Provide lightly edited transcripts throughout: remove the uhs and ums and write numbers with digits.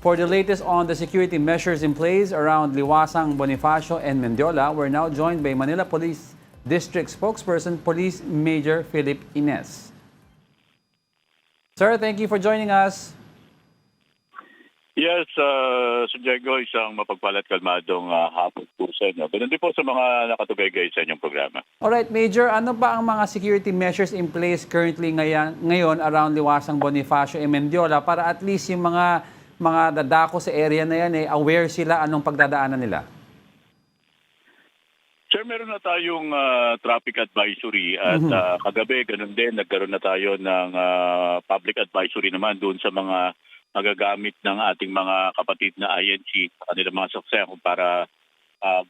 For the latest on the security measures in place around Liwasang, Bonifacio, and Mendiola, we're now joined by Manila Police District Spokesperson, Police Major Philip Ines. Sir, thank you for joining us. Yes, Sir Diego, isang mapagpalat kalmadong hapon po sa inyo. Ganun din po sa mga nakatugay-gay sa inyong programa. Alright, Major, ano ba ang mga security measures in place currently ngayon around Liwasang, Bonifacio, and Mendiola para at least yung mga dadako sa area na yan, aware sila anong pagdadaanan nila? Sir, meron na tayong traffic advisory at kagabi, ganun din, nagkaroon na tayo ng public advisory naman doon sa mga magagamit ng ating mga kapatid na INC sa kanilang mga sasakyan para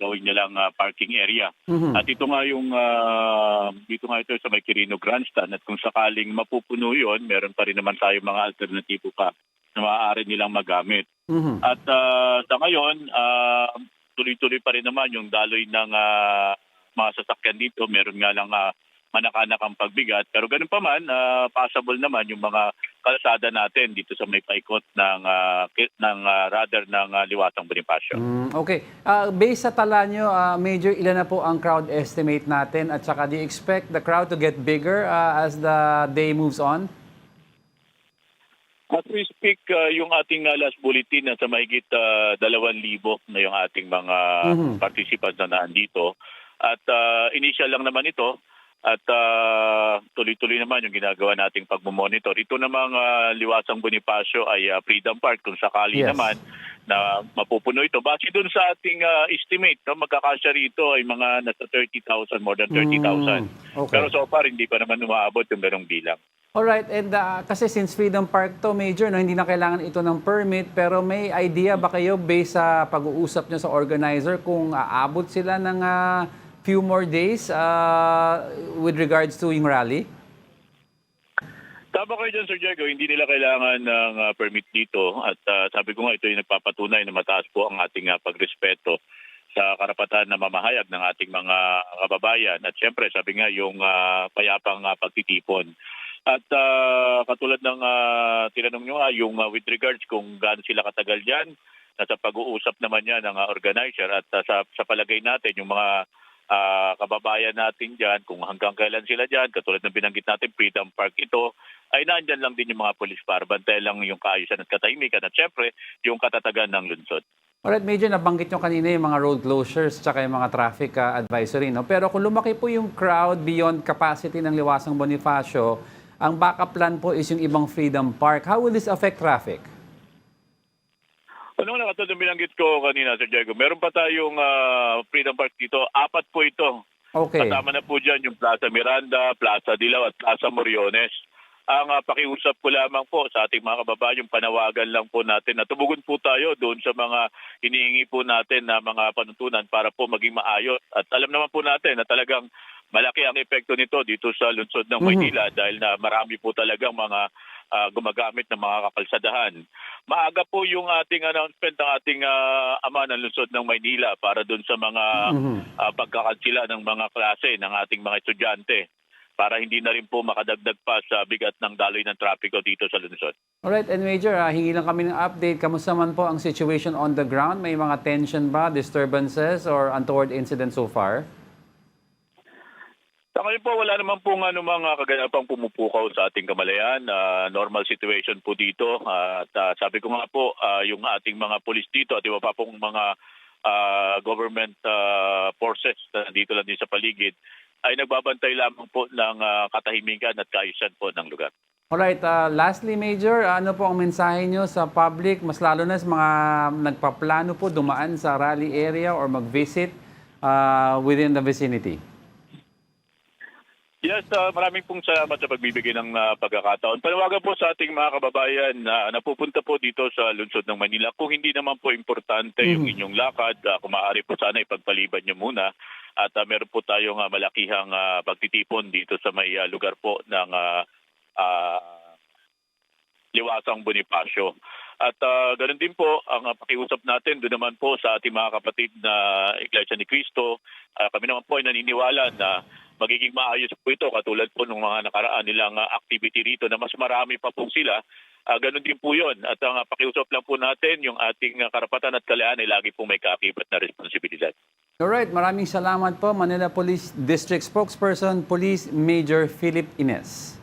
gawin nilang parking area. At ito nga yung dito nga ito sa may Quirino Grandstand at kung sakaling mapupuno yon, meron pa rin naman tayo mga alternatibo pa na maaari nilang magamit. At sa ngayon, tuloy-tuloy pa rin naman yung daloy ng mga sasakyan dito. Meron nga lang manakanakang pagbigat. Pero ganun pa man, possible naman yung mga kalsada natin dito sa may paikot ng radar ng Liwasang Bonifacio. Okay. Based sa tala nyo, Major, ilan na po ang crowd estimate natin? At saka do you expect the crowd to get bigger as the day moves on? As we speak, yung ating last bulletin na sa mahigit 2,000 na yung ating mga participants na nandito. At initial lang naman ito at tuloy-tuloy naman yung ginagawa nating pagmumonitor. Ito namang Liwasang Bonifacio ay Freedom Park kung sakali naman na mapupuno ito. Base doon sa ating estimate, magkakasya rito ay mga nasa 30,000, more than 30,000. Okay. Pero so far, hindi pa naman umaabot yung ganong bilang. Alright, and kasi since Freedom Park to, Major, no, hindi na kailangan ito ng permit, pero may idea ba kayo based sa pag-uusap nyo sa organizer kung aabot sila ng few more days with regards to yung rally? Tama kayo dyan, Sir Diego. Hindi nila kailangan ng permit dito. At sabi ko nga, ito yung nagpapatunay na mataas po ang ating pagrespeto sa karapatan na mamahayag ng ating mga kababayan. At syempre, sabi nga, yung payapang pagtitipon. At katulad ng tinanong nyo nga, yung with regards kung gaano sila katagal dyan, nasa pag-uusap naman yan ng organizer. At sa palagay natin, yung mga kababayan natin dyan, kung hanggang kailan sila dyan, katulad ng binanggit natin, Freedom Park ito, ay nandyan lang din yung mga polis para bantayan lang yung kaayusan at katahimikan at syempre, yung katatagan ng lungsod. Alright, Major, nabanggit nyo kanina yung mga road closures tsaka yung mga traffic advisory, no? Pero kung lumaki po yung crowd beyond capacity ng Liwasang Bonifacio, ang backup plan po is yung ibang Freedom Park. How will this affect traffic? Ano nga katulad ng binanggit ko kanina, Sir Diego, meron pa tayong Freedom Park dito. 4 po ito. Okay. Kasama na po dyan yung Plaza Miranda, Plaza Dilaw at Plaza Moriones. Ang pakiusap ko lamang po sa ating mga kababayan, panawagan lang po natin na tumugon po tayo doon sa mga hinihingi po natin na mga panuntunan para po maging maayos. At alam naman po natin na talagang malaki ang epekto nito dito sa lungsod ng Maynila dahil na marami po talagang mga gumagamit ng mga kakalsadahan. Maaga po yung ating announcement ng ating ama ng lungsod ng Maynila para doon sa mga pagkakansila ng mga klase ng ating mga estudyante para hindi na rin po makadagdag pa sa bigat ng daloy ng trapiko dito sa lungsod. Alright, and Major, hingi lang kami ng update. Kamusta man po ang situation on the ground? May mga tension ba, disturbances, or untoward incidents so far? Sa ngayon po, wala naman pong mga kaganapang pumupukaw sa ating kamalayan. Normal situation po dito. At sabi ko nga po, yung ating mga polis dito at iba pa pong mga government forces na dito lang din sa paligid ay nagbabantay lamang po ng katahimikan at kaayusan po ng lugar. Alright, lastly, Major, ano po ang mensahe nyo sa public, mas lalo na sa mga nagpaplano po dumaan sa rally area or mag-visit within the vicinity? Yes, maraming pong salamat sa pagbibigay ng pagkakataon. Panawagan po sa ating mga kababayan na napupunta po dito sa lungsod ng Manila. Kung hindi naman po importante yung inyong lakad, kung maaari po sana ipagpaliban nyo muna. At meron po tayong malakihang pagtitipon dito sa may lugar po ng Liwasang Bonifacio. At ganoon din po ang pakiusap natin doon naman po sa ating mga kapatid na Iglesia ni Cristo. Kami naman po ay naniniwala na magiging maayos po ito katulad po ng mga nakaraan nilang activity rito na mas marami pa po sila. Ganun din po yun. At ang pakiusap lang po natin, yung ating karapatan at kalayaan ay lagi pong may kaakibat na responsibilidad. Alright, maraming salamat po Manila Police District Spokesperson Police Major Philip Ines.